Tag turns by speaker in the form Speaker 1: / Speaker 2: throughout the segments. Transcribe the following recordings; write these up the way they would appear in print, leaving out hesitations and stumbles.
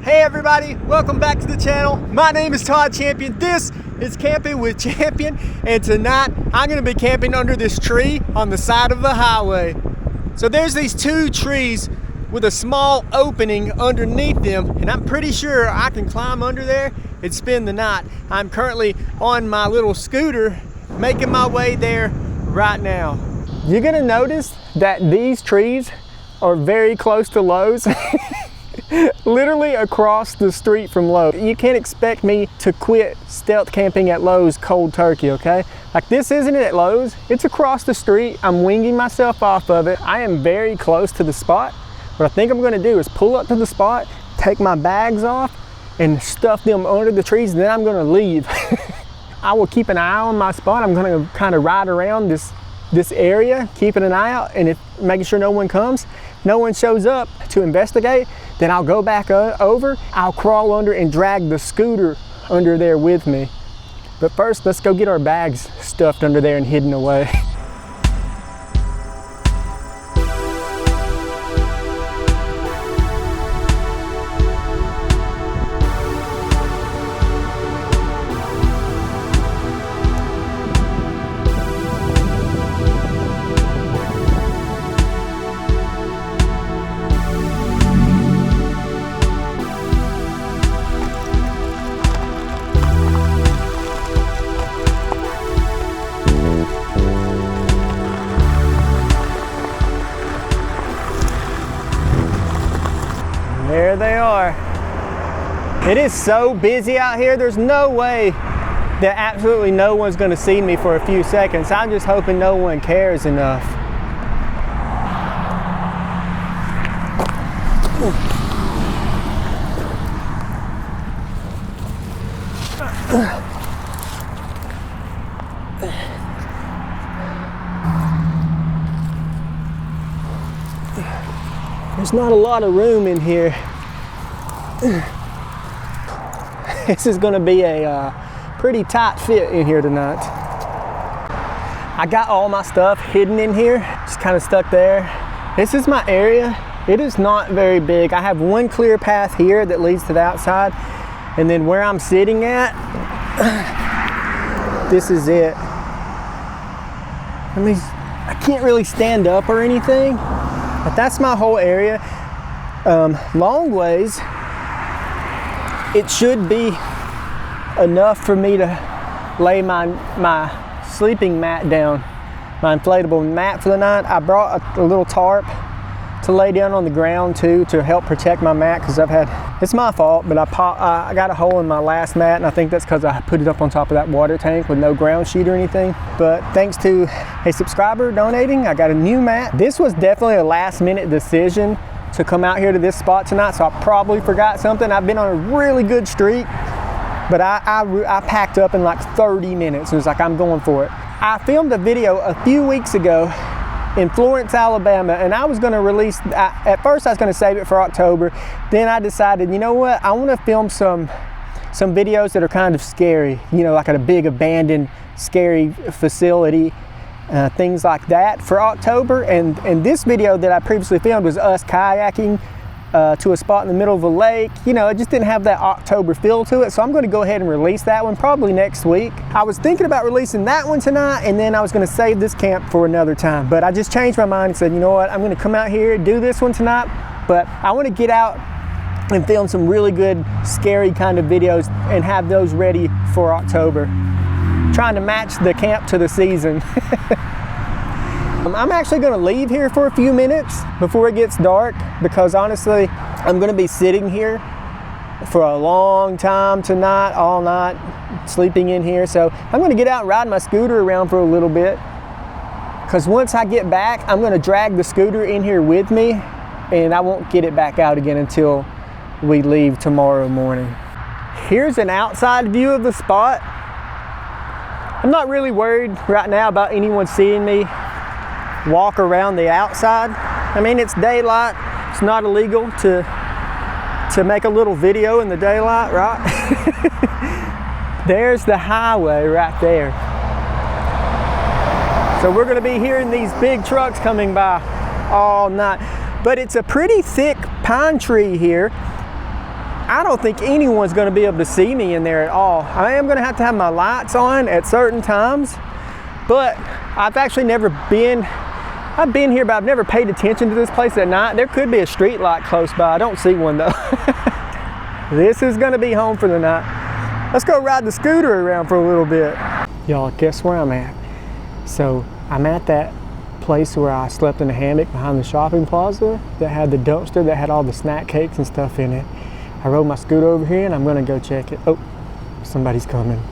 Speaker 1: Hey everybody, welcome back to the channel. My name is Todd Champion. This is Camping with Champion, and tonight I'm gonna be camping under this tree on the side of the highway. So there's these two trees with a small opening underneath them, and I'm pretty sure I can climb under there and spend the night. I'm currently on my little scooter making my way there right now. You're gonna notice that these trees are very close to Lowe's. Literally across the street from Lowe's. You can't expect me to quit stealth camping at Lowe's cold turkey, okay? Like, this isn't at Lowe's, it's across the street. I'm winging myself off of it. I am very close to the spot. What I think I'm gonna do is pull up to the spot, take my bags off, and stuff them under the trees, and then I'm gonna leave. I will keep an eye on my spot. I'm gonna kind of ride around this area, keeping an eye out, and making sure no one comes. No one shows up to investigate, then I'll go back over. I'll crawl under and drag the scooter under there with me. But first, let's go get our bags stuffed under there and hidden away. There they are. It is so busy out here. There's no way that absolutely no one's gonna see me for a few seconds. I'm just hoping no one cares enough. There's not a lot of room in here. This is gonna be a pretty tight fit in here tonight. I got all my stuff hidden in here, just kind of stuck there. This is my area. It is not very big. I have one clear path here that leads to the outside, and then where I'm sitting at, this is it. I can't really stand up or anything, but that's my whole area. Long ways, it should be enough for me to lay my sleeping mat down, my inflatable mat for the night. I brought a little tarp to lay down on the ground too, to help protect my mat, because it's my fault, but I got a hole in my last mat, and I think that's because I put it up on top of that water tank with no ground sheet or anything. But thanks to a subscriber donating, I got a new mat. This was definitely a last minute decision to come out here to this spot tonight, so I probably forgot something. I've been on a really good streak, but I packed up in like 30 minutes. It was like, I'm going for it. I filmed a video a few weeks ago in Florence, Alabama, and I was gonna release, at first I was gonna save it for October. Then I decided, you know what, I wanna film some videos that are kind of scary, you know, like at a big abandoned, scary facility, things like that for October. And this video that I previously filmed was us kayaking to a spot in the middle of a lake. You know, it just didn't have that October feel to it, so I'm going to go ahead and release that one probably next week. I was thinking about releasing that one tonight, and then I was going to save this camp for another time, but I just changed my mind and said, you know what, I'm going to come out here and do this one tonight, but I want to get out and film some really good scary kind of videos and have those ready for October. Trying to match the camp to the season. I'm actually going to leave here for a few minutes before it gets dark, because honestly, I'm going to be sitting here for a long time tonight, all night, sleeping in here. So I'm going to get out and ride my scooter around for a little bit, because once I get back, I'm going to drag the scooter in here with me, and I won't get it back out again until we leave tomorrow morning. Here's an outside view of the spot. I'm not really worried right now about anyone seeing me walk around the outside. I mean, it's daylight. It's not illegal to make a little video in the daylight, right? There's the highway right there. So we're gonna be hearing these big trucks coming by all night. But it's a pretty thick pine tree here. I don't think anyone's going to be able to see me in there at all. I am going to have my lights on at certain times, but I've actually never been, I've been here, but I've never paid attention to this place at night. There could be a street light close by. I don't see one though. This is going to be home for the night. Let's go ride the scooter around for a little bit. Y'all, guess where I'm at? So I'm at that place where I slept in a hammock behind the shopping plaza that had the dumpster that had all the snack cakes and stuff in it. I rode my scooter over here and I'm gonna go check it. Oh, somebody's coming.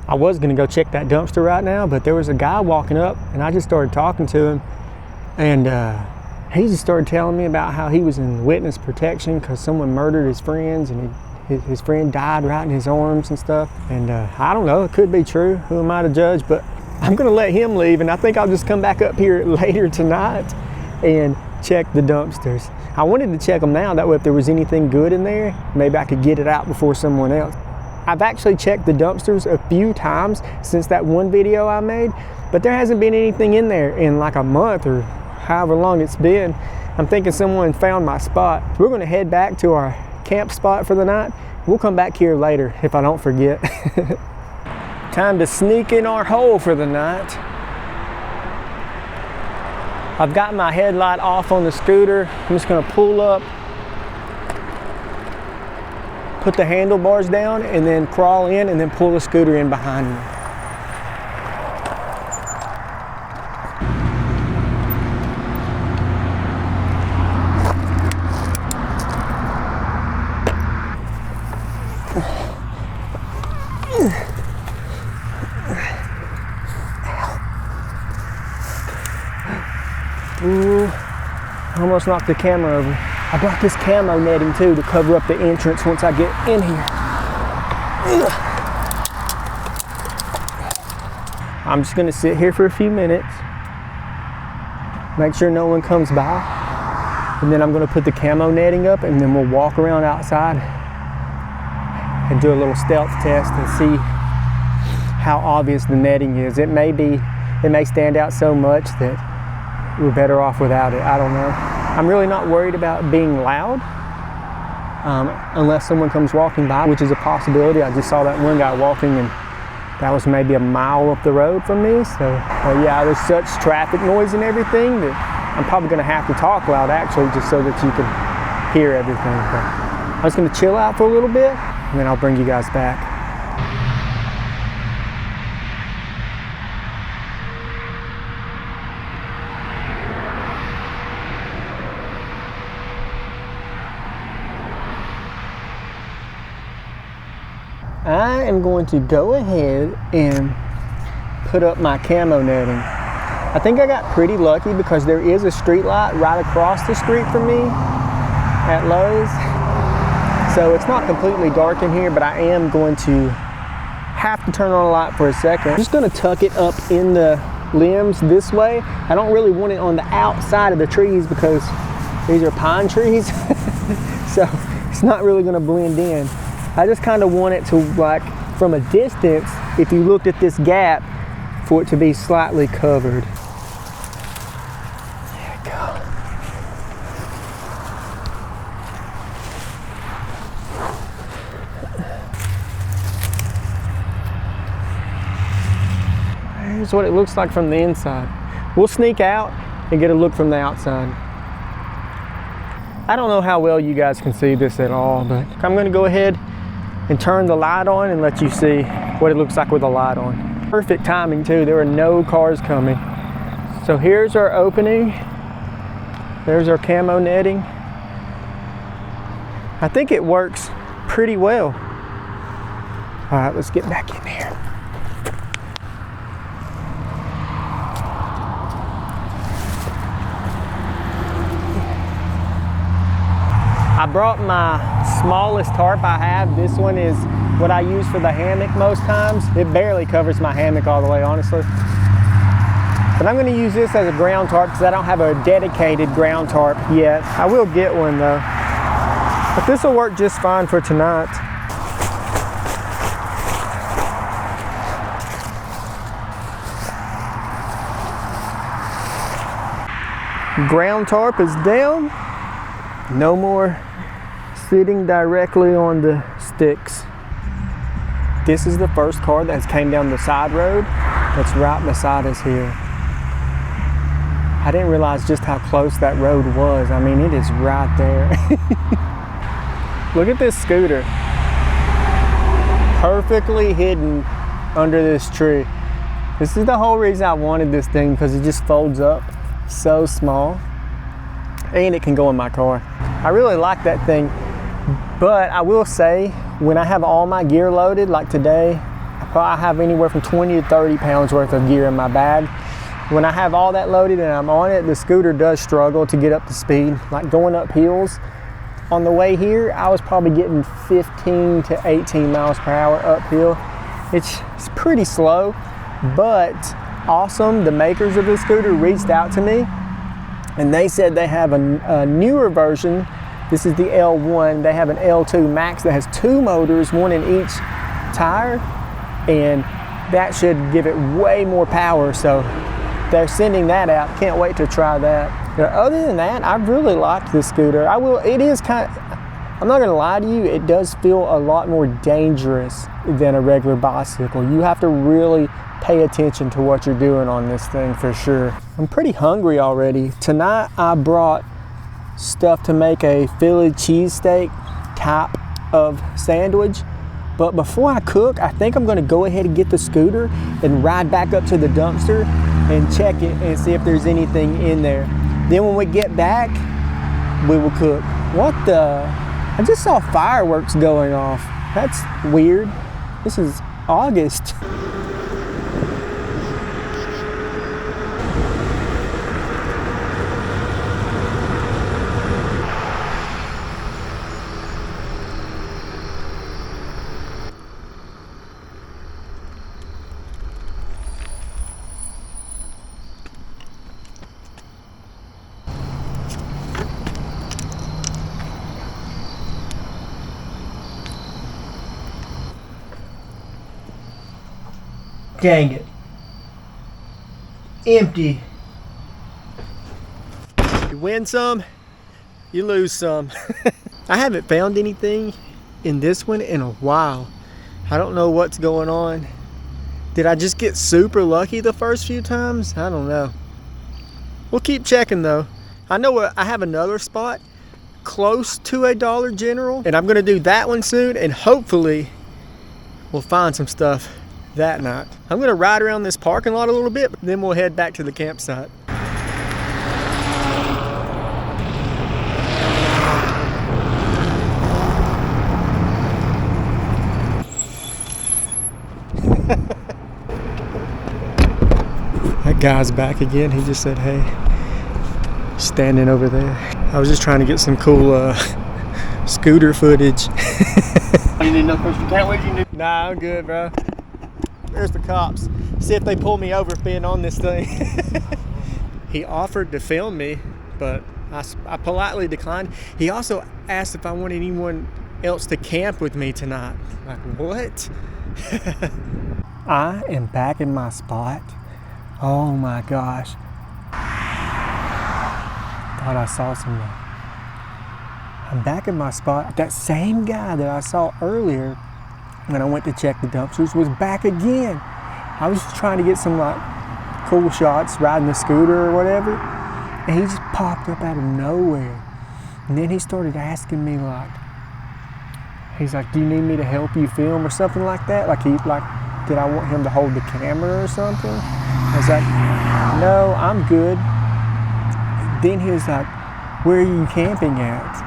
Speaker 1: I was gonna go check that dumpster right now, but there was a guy walking up and I just started talking to him, and he just started telling me about how he was in witness protection because someone murdered his friends, and his friend died right in his arms and stuff. And I don't know, it could be true. Who am I to judge? But I'm gonna let him leave, and I think I'll just come back up here later tonight and check the dumpsters. I wanted to check them now, that way if there was anything good in there, maybe I could get it out before someone else. I've actually checked the dumpsters a few times since that one video I made, but there hasn't been anything in there in like a month or however long it's been. I'm thinking someone found my spot. We're gonna head back to our camp spot for the night. We'll come back here later if I don't forget. Time to sneak in our hole for the night. I've got my headlight off on the scooter. I'm just gonna pull up, put the handlebars down, and then crawl in and then pull the scooter in behind me. Ooh, I almost knocked the camera over. I brought this camo netting too to cover up the entrance once I get in here. I'm just gonna sit here for a few minutes, make sure no one comes by, and then I'm gonna put the camo netting up, and then we'll walk around outside and do a little stealth test and see how obvious the netting is. It may stand out so much that we're better off without it. I don't know. I'm really not worried about being loud unless someone comes walking by, which is a possibility. I just saw that one guy walking, and that was maybe a mile up the road from me. So yeah, there's such traffic noise and everything that I'm probably gonna have to talk loud actually, just so that you can hear everything. But I'm just gonna chill out for a little bit, and then I'll bring you guys back. I am going to go ahead and put up my camo netting. I think I got pretty lucky because there is a street light right across the street from me at Lowe's. So it's not completely dark in here, but I am going to have to turn on a light for a second. I'm just gonna tuck it up in the limbs this way. I don't really want it on the outside of the trees because these are pine trees. So it's not really gonna blend in. I just kind of want it to, like, from a distance, if you looked at this gap, for it to be slightly covered. There we go. Here's what it looks like from the inside. We'll sneak out and get a look from the outside. I don't know how well you guys can see this at all, but I'm going to go ahead and turn the light on and let you see what it looks like with the light on. Perfect timing too, there are no cars coming. So here's our opening. There's our camo netting. I think it works pretty well. All right, let's get back in here. I brought my smallest tarp I have. This one is what I use for the hammock most times. It barely covers my hammock all the way, honestly. But I'm gonna use this as a ground tarp because I don't have a dedicated ground tarp yet. I will get one though. But this will work just fine for tonight. Ground tarp is down. No more sitting directly on the sticks. This is the first car that has came down the side road that's right beside us here. I didn't realize just how close that road was. I mean, it is right there. Look at this scooter. Perfectly hidden under this tree. This is the whole reason I wanted this thing, because it just folds up so small. And it can go in my car. I really like that thing. But I will say, when I have all my gear loaded, like today, I probably have anywhere from 20 to 30 pounds worth of gear in my bag. When I have all that loaded and I'm on it, the scooter does struggle to get up to speed. Like going up hills, on the way here, I was probably getting 15 to 18 miles per hour uphill. It's pretty slow, but awesome. The makers of the scooter reached out to me and they said they have a newer version. This is the L1. They have an L2 Max that has 2 motors, one in each tire, and that should give it way more power. So they're sending that out. Can't wait to try that. Other than that, I really liked this scooter. It is kind of, I'm not gonna lie to you, it does feel a lot more dangerous than a regular bicycle. You have to really pay attention to what you're doing on this thing for sure. I'm pretty hungry already. Tonight I brought stuff to make a Philly cheesesteak type of sandwich. But before I cook, I think I'm gonna go ahead and get the scooter and ride back up to the dumpster and check it and see if there's anything in there. Then when we get back, we will cook. What the? I just saw fireworks going off. That's weird. This is August. Dang it. Empty. You win some, you lose some. I haven't found anything in this one in a while. I don't know what's going on. Did I just get super lucky the first few times? I don't know. We'll keep checking though. I know I have another spot close to a Dollar General, and I'm gonna do that one soon, and hopefully we'll find some stuff that night. I'm gonna ride around this parking lot a little bit, but then we'll head back to the campsite. That guy's back again. He just said, hey, standing over there. I was just trying to get some cool scooter footage.
Speaker 2: You need no question. Can't wait. You need.
Speaker 1: Nah, I'm good, bro. There's the cops. See if they pull me over for being on this thing. He offered to film me, but I politely declined. He also asked if I wanted anyone else to camp with me tonight. Like, what? I am back in my spot. Oh my gosh. Thought I saw someone. I'm back in my spot. That same guy that I saw earlier when I went to check the dumpsters was back again. I was just trying to get some like cool shots riding the scooter or whatever, and he just popped up out of nowhere. And then he started asking me like, he's like, do you need me to help you film or something like that? Like did I want him to hold the camera or something? I was like, no, I'm good. Then he was like, where are you camping at?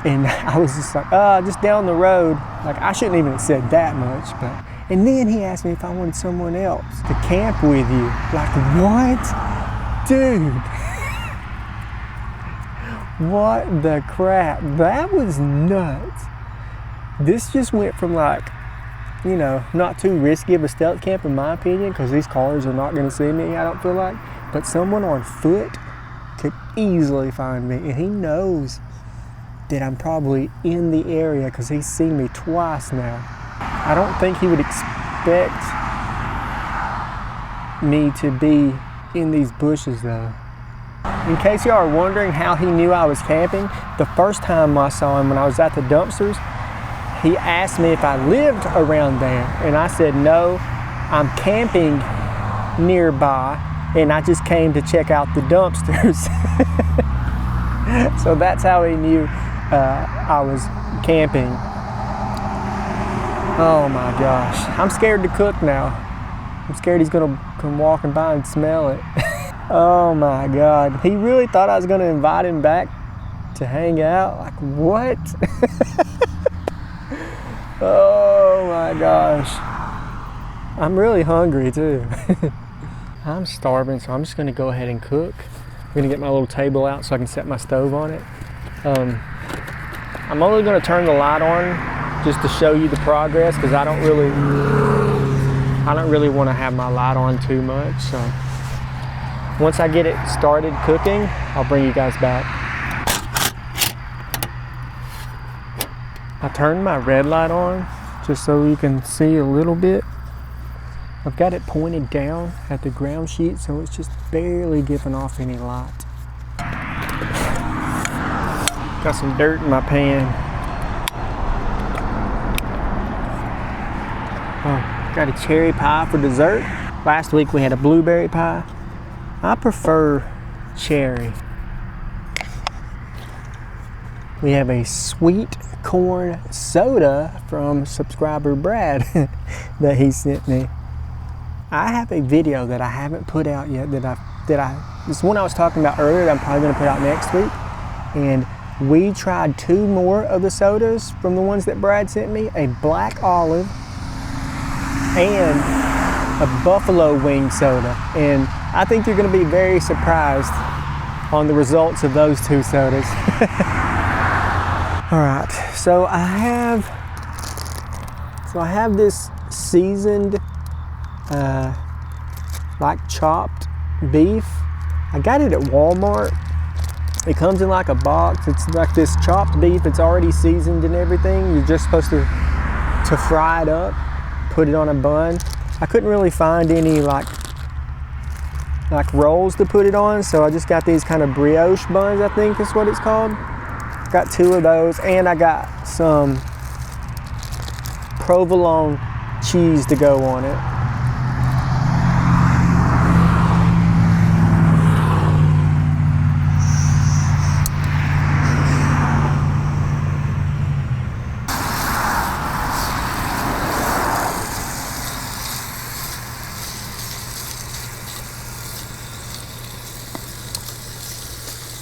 Speaker 1: And I was just like, just down the road. Like, I shouldn't even have said that much, but. And then he asked me if I wanted someone else to camp with you. Like, what? Dude. What the crap? That was nuts. This just went from like, you know, not too risky of a stealth camp in my opinion, because these cars are not gonna see me, I don't feel like. But someone on foot could easily find me, and he knows that I'm probably in the area because he's seen me twice now. I don't think he would expect me to be in these bushes though. In case you are wondering how he knew I was camping, the first time I saw him when I was at the dumpsters, he asked me if I lived around there, and I said no, I'm camping nearby, and I just came to check out the dumpsters. So that's how he knew I was camping. Oh my gosh, I'm scared to cook now. I'm scared he's gonna come walking by and smell it. Oh my God, he really thought I was gonna invite him back to hang out? Like what? Oh my gosh. I'm really hungry too. I'm starving, so I'm just gonna go ahead and cook. I'm gonna get my little table out so I can set my stove on it. I'm only gonna turn the light on just to show you the progress, because I don't really want to have my light on too much. So once I get it started cooking, I'll bring you guys back. I turned my red light on just so you can see a little bit. I've got it pointed down at the ground sheet, so it's just barely giving off any light. Got some dirt in my pan. Oh, got a cherry pie for dessert. Last week we had a blueberry pie. I prefer cherry. We have a sweet corn soda from subscriber Brad that he sent me. I have a video that I haven't put out yet this one I was talking about earlier that I'm probably going to put out next week. And we tried 2 more of the sodas from the ones that Brad sent me, a black olive and a buffalo wing soda. And I think you're going to be very surprised on the results of those 2 sodas. All right, so I have this seasoned like chopped beef. I got it at Walmart. It comes in like a box. It's like this chopped beef. It's already seasoned and everything. You're just supposed to fry it up, put it on a bun. I couldn't really find any like rolls to put it on, so I just got these kind of brioche buns, I think is what it's called. Got 2 of those, and I got some provolone cheese to go on it.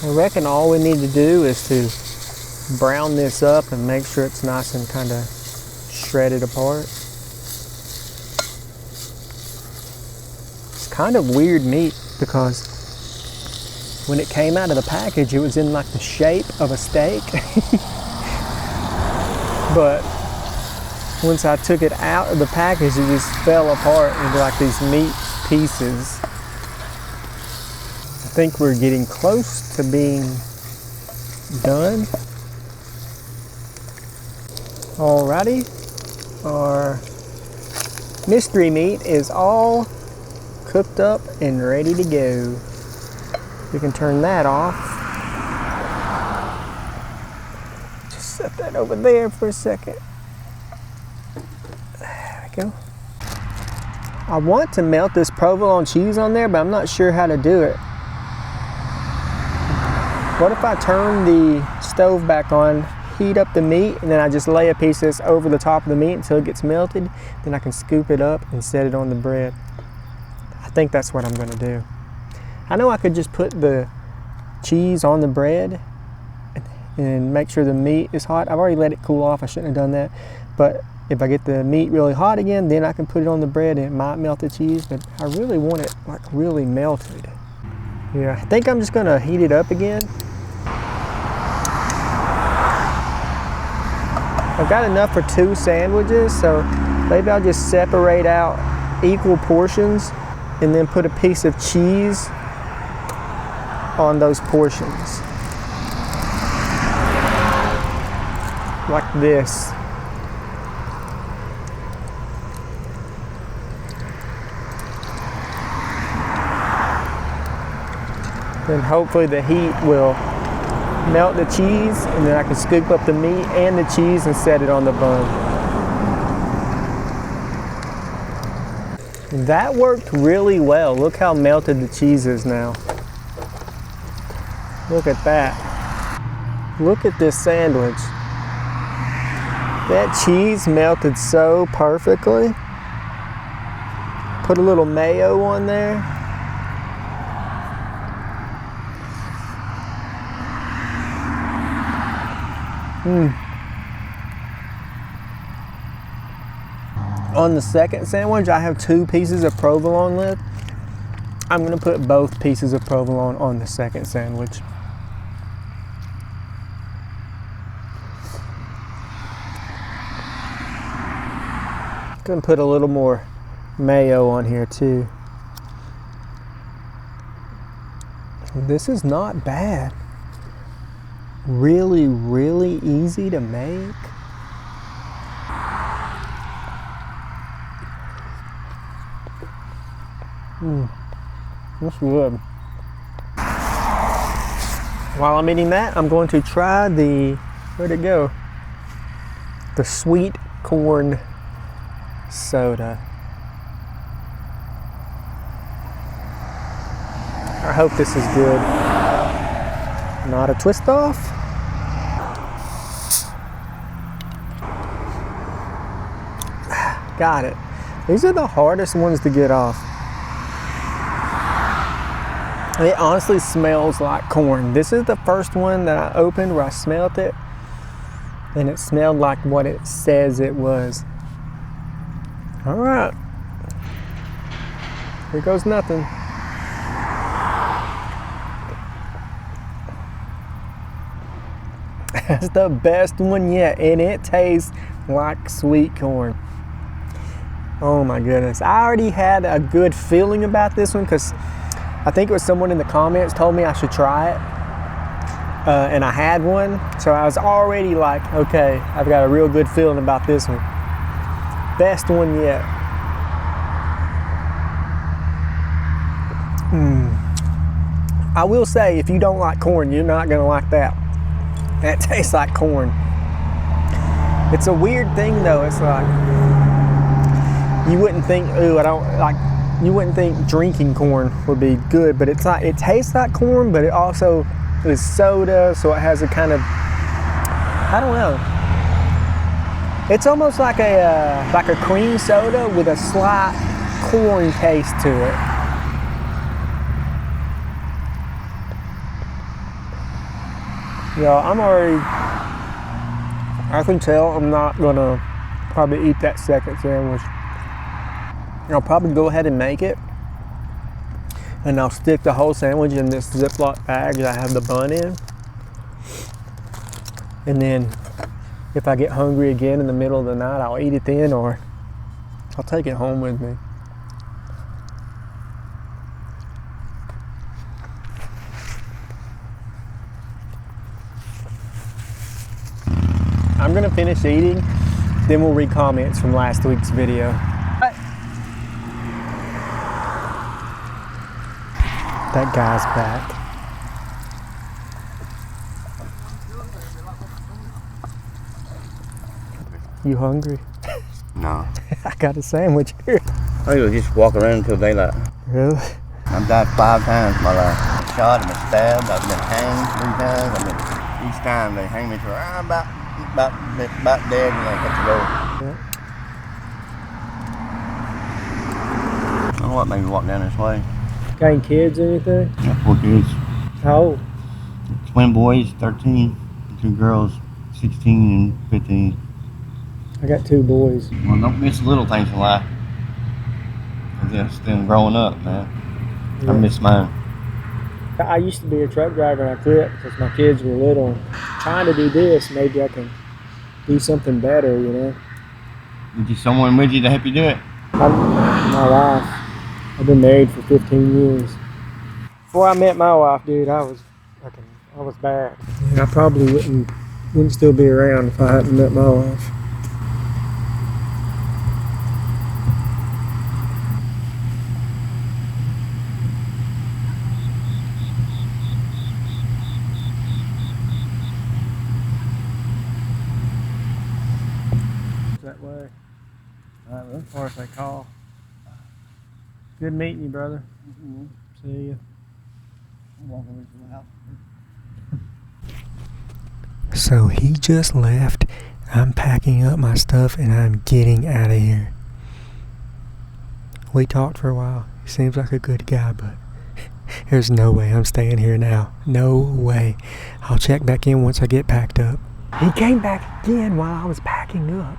Speaker 1: I reckon all we need to do is to brown this up and make sure it's nice and kind of shredded apart. It's kind of weird meat because when it came out of the package, it was in like the shape of a steak. But once I took it out of the package, it just fell apart into like these meat pieces. I think we're getting close to being done. Alrighty, our mystery meat is all cooked up and ready to go. We can turn that off. Just set that over there for a second. There we go. I want to melt this provolone cheese on there, but I'm not sure how to do it. What if I turn the stove back on, heat up the meat, and then I just lay a piece of this over the top of the meat until it gets melted? Then I can scoop it up and set it on the bread. I think that's what I'm gonna do. I know I could just put the cheese on the bread and make sure the meat is hot. I've already let it cool off, I shouldn't have done that. But if I get the meat really hot again, then I can put it on the bread and it might melt the cheese, but I really want it like really melted. Yeah, I think I'm just gonna heat it up again. I've got enough for 2 sandwiches, so maybe I'll just separate out equal portions and then put a piece of cheese on those portions. Like this. Then hopefully the heat will melt the cheese, and then I can scoop up the meat and the cheese and set it on the bun. That worked really well. Look how melted the cheese is now. Look at that. Look at this sandwich. That cheese melted so perfectly. Put a little mayo on there. On the second sandwich, I have 2 pieces of provolone left. I'm gonna put both pieces of provolone on the second sandwich. Gonna put a little more mayo on here too. This is not bad. Really, really easy to make. That's good. While I'm eating that, I'm going to try the, where'd it go? The sweet corn soda. I hope this is good. Not a twist off. Got it. These are the hardest ones to get off. It honestly smells like corn. This is the first one that I opened where I smelled it, and it smelled like what it says it was. All right. Here goes nothing. That's the best one yet, and it tastes like sweet corn. Oh my goodness. I already had a good feeling about this one because I think it was someone in the comments told me I should try it. And I had one, so I was already like, okay, I've got a real good feeling about this one. Best one yet. I will say, if you don't like corn, you're not gonna like that. That tastes like corn. It's a weird thing though. It's like, you wouldn't think, ooh, I don't like, you wouldn't think drinking corn would be good, but it's like, it tastes like corn, but it also is soda, so it has a kind of, I don't know. It's almost like a cream soda with a slight corn taste to it. Yeah, I can tell I'm not gonna probably eat that second sandwich. I'll probably go ahead and make it, and I'll stick the whole sandwich in this Ziploc bag that I have the bun in. And then if I get hungry again in the middle of the night, I'll eat it then, or I'll take it home with me. I'm gonna finish eating, then we'll read comments from last week's video. That guy's back. You hungry?
Speaker 2: No.
Speaker 1: I got a sandwich here.
Speaker 2: I will just walk around until daylight.
Speaker 1: Really?
Speaker 2: I've died 5 times in my life. I've been shot, I've been stabbed, I've been hanged 3 times. Each time they hang me to I'm about dead and I got to roll.
Speaker 1: Yeah.
Speaker 2: I don't know what made me walk down this way.
Speaker 1: Got any kids or anything?
Speaker 2: I got 4 kids.
Speaker 1: How old?
Speaker 2: Twin boys, 13, 2 girls, 16 and 15.
Speaker 1: I got 2 boys.
Speaker 2: Well, don't miss the little things in life. Just them growing up, man.
Speaker 1: Yeah.
Speaker 2: I miss mine.
Speaker 1: I used to be a truck driver and I quit because my kids were little. Trying to do this, maybe I can do something better, you know?
Speaker 2: Is there someone with you to help you do it?
Speaker 1: My wife. I've been married for 15 years. Before I met my wife, dude, I was bad. And I probably wouldn't still be around if I hadn't met my wife. way. All right, as far as they call. Good meeting you, brother.
Speaker 2: Mm-hmm.
Speaker 1: See ya.
Speaker 2: I'm walking with you out.
Speaker 1: So he just left. I'm packing up my stuff and I'm getting out of here. We talked for a while. He seems like a good guy, but there's no way I'm staying here now. No way. I'll check back in once I get packed up. He came back again while I was packing up.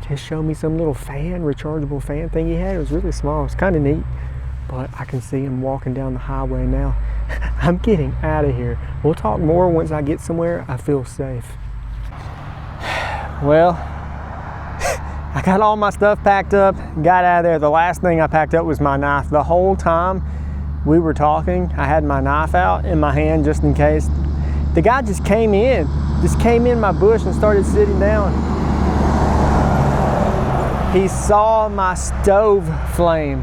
Speaker 1: Just showed me some little fan, rechargeable fan thing he had. It was really small. It's kind of neat. But I can see him walking down the highway now. I'm getting out of here. We'll talk more once I get somewhere I feel safe. Well, I got all my stuff packed up, got out of there. The last thing I packed up was my knife. The whole time we were talking, I had my knife out in my hand just in case. The guy just came in my bush and started sitting down. He saw my stove flame.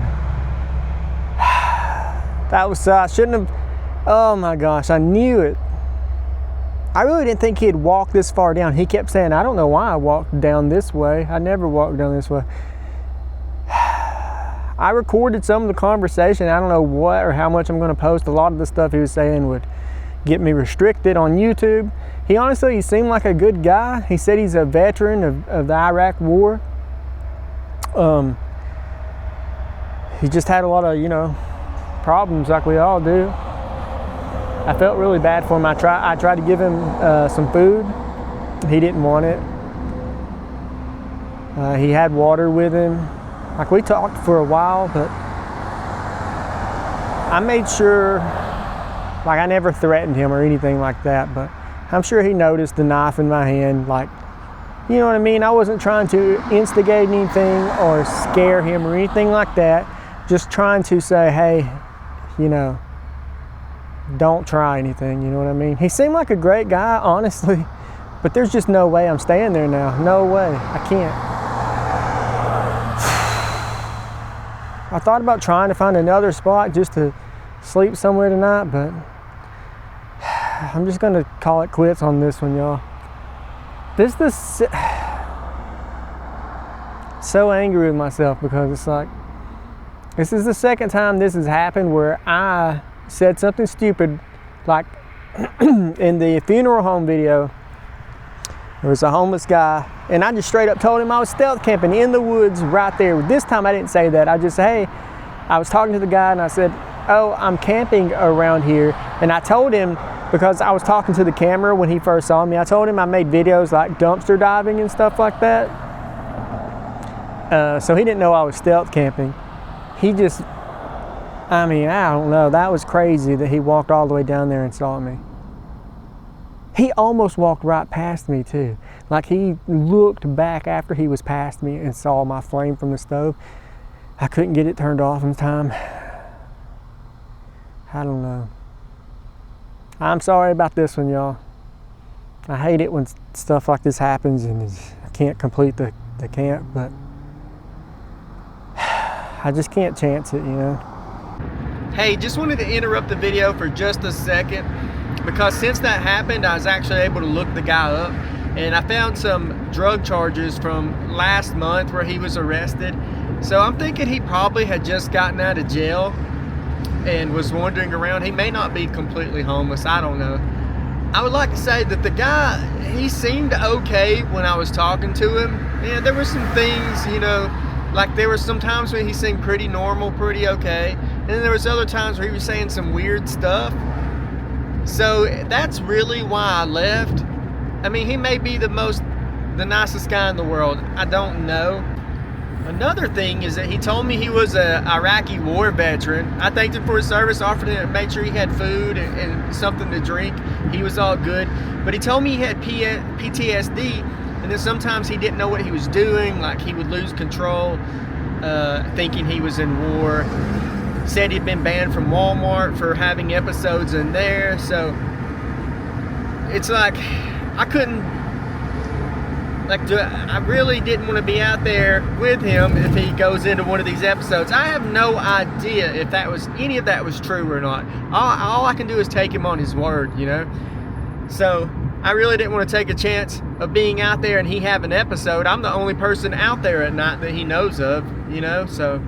Speaker 1: That was, I shouldn't have, oh my gosh, I knew it. I really didn't think he'd walk this far down. He kept saying, I don't know why I walked down this way. I never walked down this way. I recorded some of the conversation. I don't know what or how much I'm gonna post. A lot of the stuff he was saying would get me restricted on YouTube. He seemed like a good guy. He said he's a veteran of the Iraq War. He just had a lot of, problems like we all do. I felt really bad for him. I tried to give him some food. He didn't want it. He had water with him. Like, we talked for a while, but I made sure, like, I never threatened him or anything like that, but I'm sure he noticed the knife in my hand. Like, you know what I mean? I wasn't trying to instigate anything or scare him or anything like that. Just trying to say, hey, don't try anything, you know what I mean? He seemed like a great guy, honestly, but there's just no way I'm staying there now. No way, I can't. I thought about trying to find another spot just to sleep somewhere tonight, but I'm just gonna call it quits on this one, y'all. So angry with myself because it's like, this is the second time this has happened where I said something stupid, like in the funeral home video. There was a homeless guy, and I just straight up told him I was stealth camping in the woods right there. This time I didn't say that. I just said, hey, I was talking to the guy and I said, oh, I'm camping around here. And I told him, because I was talking to the camera when he first saw me, I told him I made videos like dumpster diving and stuff like that. So he didn't know I was stealth camping. He just, I don't know, that was crazy that he walked all the way down there and saw me. He almost walked right past me too. Like, he looked back after he was past me and saw my flame from the stove. I couldn't get it turned off in time. I don't know. I'm sorry about this one, y'all. I hate it when stuff like this happens and I can't complete the camp, but I just can't chance it, Hey, just wanted to interrupt the video for just a second, because since that happened, I was actually able to look the guy up, and I found some drug charges from last month where he was arrested. So I'm thinking he probably had just gotten out of jail and was wandering around. He may not be completely homeless, I don't know. I would like to say that the guy, he seemed okay when I was talking to him. Yeah, there were some things, like there were some times when he seemed pretty normal, pretty okay. And then there was other times where he was saying some weird stuff. So that's really why I left. He may be the nicest guy in the world. I don't know. Another thing is that he told me he was an Iraqi war veteran. I thanked him for his service, offered him to make sure he had food and something to drink. He was all good. But he told me he had PTSD, and then sometimes he didn't know what he was doing, like he would lose control, thinking he was in war. Said he'd been banned from Walmart for having episodes in there. So it's like, I really didn't want to be out there with him if he goes into one of these episodes. I have no idea if any of that was true or not. All I can do is take him on his word, So I really didn't want to take a chance of being out there and he have an episode. I'm the only person out there at night that he knows of, you know, so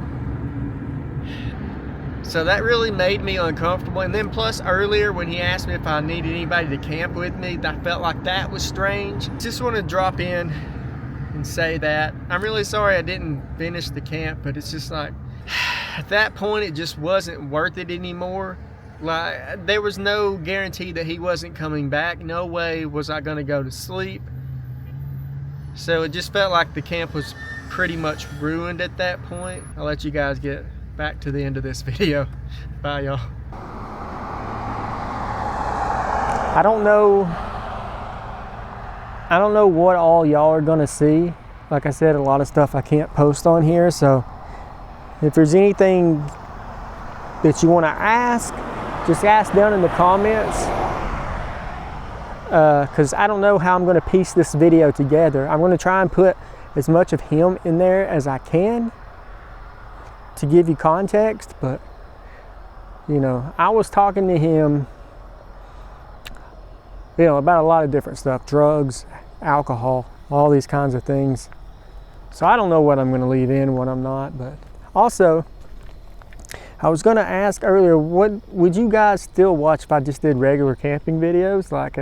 Speaker 1: that really made me uncomfortable. And then plus earlier when he asked me if I needed anybody to camp with me, I felt like that was strange. Just want to drop in and say that I'm really sorry I didn't finish the camp, but it's just like at that point it just wasn't worth it anymore. Like, there was no guarantee that he wasn't coming back. No way was I going to go to sleep. So it just felt like the camp was pretty much ruined at that point. I'll let you guys get back to the end of this video. Bye, y'all. I don't know what all y'all are gonna see. Like I said, a lot of stuff I can't post on here, so if there's anything that you want to ask, just ask down in the comments, because I don't know how I'm going to piece this video together. I'm going to try and put as much of him in there as I can to give you context, but you know, I was talking to him, you know, about a lot of different stuff, drugs, alcohol, all these kinds of things. So I don't know what I'm going to leave in, what I'm not. But also, I was going to ask earlier, what would you guys still watch if I just did regular camping videos? Like,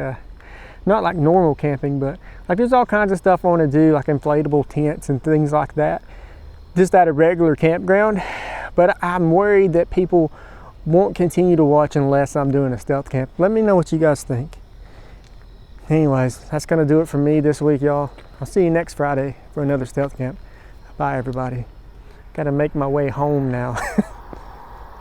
Speaker 1: not like normal camping, but like there's all kinds of stuff I want to do, like inflatable tents and things like that, just at a regular campground. But I'm worried that people won't continue to watch unless I'm doing a stealth camp. Let me know what you guys think. Anyways, that's going to do it for me this week, y'all. I'll see you next Friday for another stealth camp. Bye, everybody. Got to make my way home now.